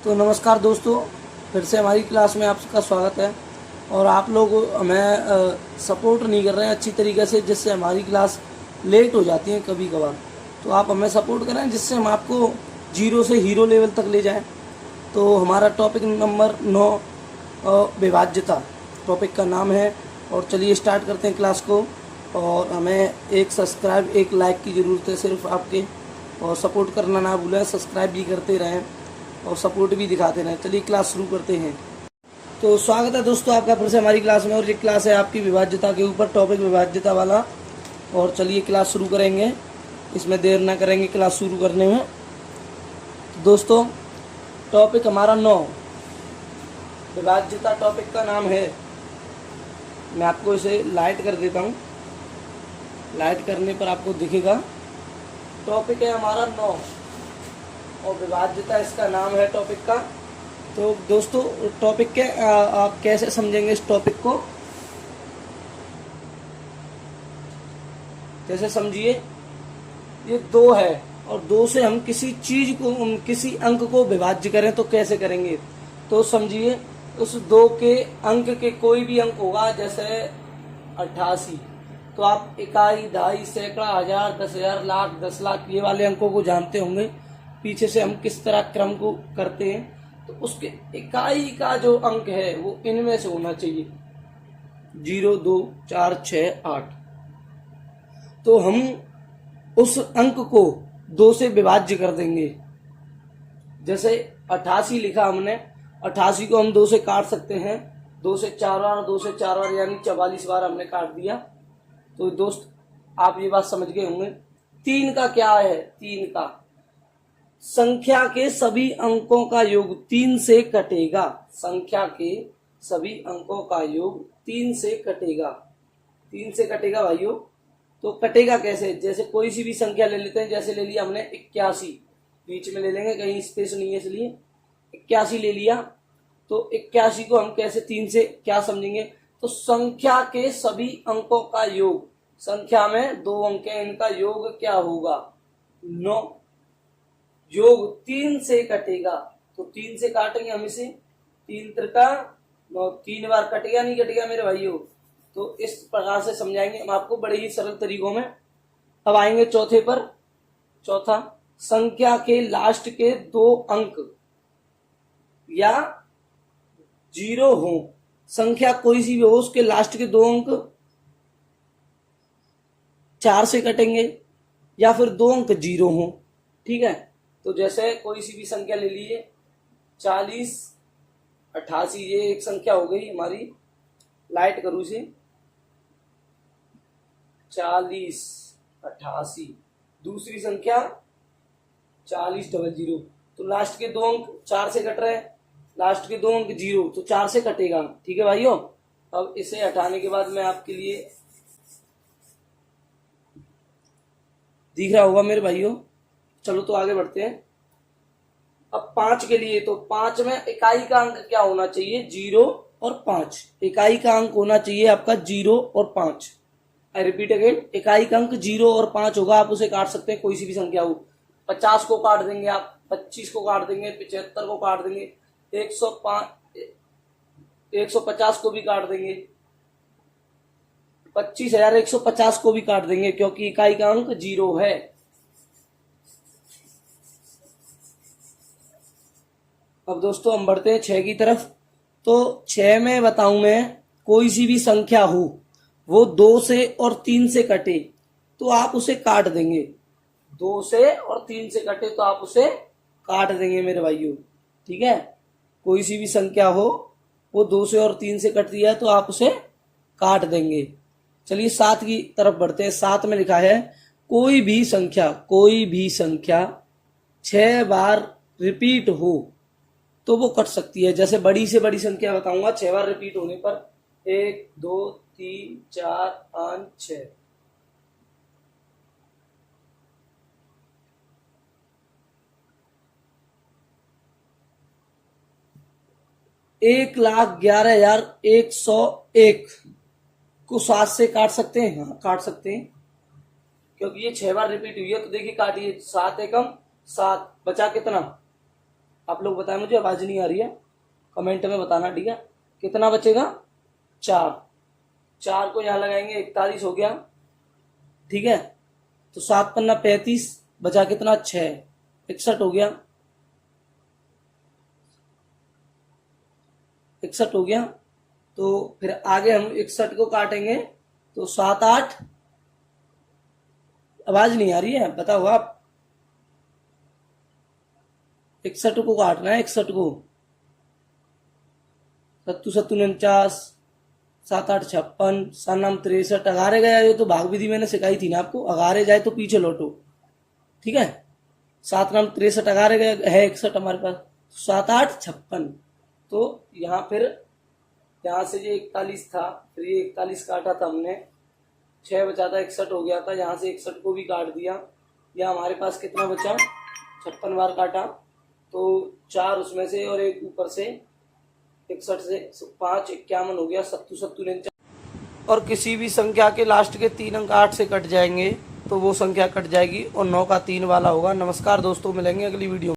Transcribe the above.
तो नमस्कार दोस्तों, फिर से हमारी क्लास में आपका स्वागत है। और आप लोग हमें सपोर्ट नहीं कर रहे हैं अच्छी तरीके से, जिससे हमारी क्लास लेट हो जाती है कभी कभार। तो आप हमें सपोर्ट करें जिससे हम आपको जीरो से हीरो लेवल तक ले जाएं। तो हमारा टॉपिक नंबर 9 विभाज्यता टॉपिक का नाम है। और चलिए स्टार्ट करते हैं क्लास को। और हमें एक सब्सक्राइब एक लाइक की ज़रूरत है सिर्फ आपके, और सपोर्ट करना ना भूलें। सब्सक्राइब भी करते रहें और सपोर्ट भी दिखाते रहें। चलिए क्लास शुरू करते हैं। तो स्वागत है दोस्तों आपका फिर से हमारी क्लास में। और ये क्लास है आपकी विभाज्यता के ऊपर, टॉपिक विभाज्यता वाला। और चलिए क्लास शुरू करेंगे, इसमें देर ना करेंगे क्लास शुरू करने में। तो दोस्तों टॉपिक हमारा 9 विभाज्यता टॉपिक का नाम है। मैं आपको इसे लाइट कर देता हूँ, लाइट करने पर आपको दिखेगा। टॉपिक है हमारा 9 और विभाज्यता इसका नाम है टॉपिक का। तो दोस्तों टॉपिक के आप कैसे समझेंगे इस टॉपिक को, कैसे समझिए। ये 2 है और 2 से हम किसी चीज को, किसी अंक को विभाज्य करें तो कैसे करेंगे। तो समझिए, उस 2 के अंक के कोई भी अंक होगा, जैसे 88, तो आप इकाई, दहाई, सैकड़ा, हजार, 10,000, लाख, 10 लाख ये वाले अंकों को जानते होंगे। पीछे से हम किस तरह क्रम को करते हैं। तो उसके इकाई का जो अंक है वो इनमें से होना चाहिए, 0, 2, 4, 6, 8। तो हम उस अंक को 2 से विभाज्य कर देंगे। जैसे 88 लिखा हमने, 88 को हम 2 से काट सकते हैं। 2 से 4 बार, 2 से 4 बार यानी 44 बार हमने काट दिया। तो दोस्त आप ये बात समझ गए होंगे। 3 का क्या है, 3 का संख्या के सभी अंकों का योग 3 से कटेगा। संख्या के सभी अंकों का योग 3 से कटेगा। 3 से कटेगा भाइयों। तो कटेगा कैसे, जैसे कोई सी भी संख्या ले लेते हैं। जैसे ले लिया हमने 81, बीच में ले लेंगे, कहीं स्पेस नहीं है इसलिए 81 ले लिया। तो 81 को हम कैसे 3 से क्या समझेंगे। तो संख्या के सभी अंकों का योग, संख्या में 2 अंक है, इनका योग क्या होगा, 9। योग 3 से कटेगा। तो 3 से काटेंगे हम इसे, 3 त्रिका 9, 3 बार कटेगा नहीं कटेगा मेरे भाइयों। तो इस प्रकार से समझाएंगे हम आपको बड़े ही सरल तरीकों में। अब आएंगे चौथे पर। चौथा, संख्या के लास्ट के 2 अंक या 0 हो, संख्या कोई सी भी हो, उसके लास्ट के 2 अंक 4 से कटेंगे या फिर 2 अंक 0 हो। ठीक है। तो जैसे कोई सी भी संख्या ले लीजिए, 40, 88, ये एक संख्या हो गई हमारी। लाइट करूं इसे, 40, 88। दूसरी संख्या 40, 00। तो लास्ट के 2 अंक 4 से कट रहे हैं, लास्ट के 2 अंक 0, तो 4 से कटेगा। ठीक है भाइयों। अब इसे हटाने के बाद मैं आपके लिए दिख रहा होगा मेरे भाइयों। चलो तो आगे बढ़ते हैं। अब 5 के लिए, तो 5 में इकाई का अंक क्या होना चाहिए, 0 और 5। इकाई का अंक होना चाहिए आपका 0 और 5। आई रिपीट अगेन, इकाई का अंक 0 और 5 होगा। आप उसे काट सकते हैं, कोई सी भी संख्या हो। 50 को काट देंगे आप, 25 को काट देंगे, 75 को काट देंगे, 150 को भी काट देंगे, 25,150 को भी काट देंगे, क्योंकि इकाई का अंक 0 है। अब दोस्तों हम बढ़ते हैं 6 की तरफ। तो 6 में बताऊं मैं, कोई सी भी संख्या हो वो 2 से और 3 से कटे तो आप उसे काट देंगे। 2 से और 3 से कटे तो आप उसे काट देंगे मेरे भाइयों। ठीक है। कोई सी भी संख्या हो वो 2 से और 3 से कट दिया तो आप उसे काट देंगे। चलिए 7 की तरफ बढ़ते हैं। 7 में लिखा है, कोई भी संख्या 6 बार रिपीट हो तो वो कट सकती है। जैसे बड़ी से बड़ी संख्या बताऊंगा, 6 बार रिपीट होने पर, 1, 2, 3, 4, 5, 6। एक 1,11,101 को 7 से काट सकते हैं। हाँ काट सकते हैं, क्योंकि ये 6 बार रिपीट हुई है। तो देखिए काटिए, 7 एकम 7, बचा कितना आप लोग बताएं, मुझे आवाज़ नहीं आ रही है, कमेंट में बताना, ठीक है। कितना बचेगा? 4। 4 को यहाँ लगाएंगे, 41 हो गया, ठीक है। तो 7 पन्ना 35, बचा कितना? 6, 61 हो गया, 61 हो गया। तो फिर आगे हम 61 को काटेंगे, तो 7 8, आवाज नहीं आ रही है, बताओ आप। 61 को काटना है, 61 को। 7 7 49, 7 8 56, 7 9 63, अगारे गया। ये तो भाग विधि मैंने सिखाई थी ना आपको, अगारे जाए तो पीछे लौटो, ठीक है। 7 9 63 अगारे गया है 61 हमारे पास, 7 8 56। तो यहाँ फिर यहाँ से ये 41 था, फिर ये 41 काटा था हमने, 6 बचा था, 61 हो गया था, यहाँ से 61 को भी काट दिया। या हमारे पास कितना बचा? 56 बार काटा, तो 4 उसमें से और 1 ऊपर से, 61 से 5 51 हो गया, 7 7 49। और किसी भी संख्या के लास्ट के 3 अंक 8 से कट जाएंगे तो वो संख्या कट जाएगी और 9 का 3 वाला होगा। नमस्कार दोस्तों, मिलेंगे अगली वीडियो में।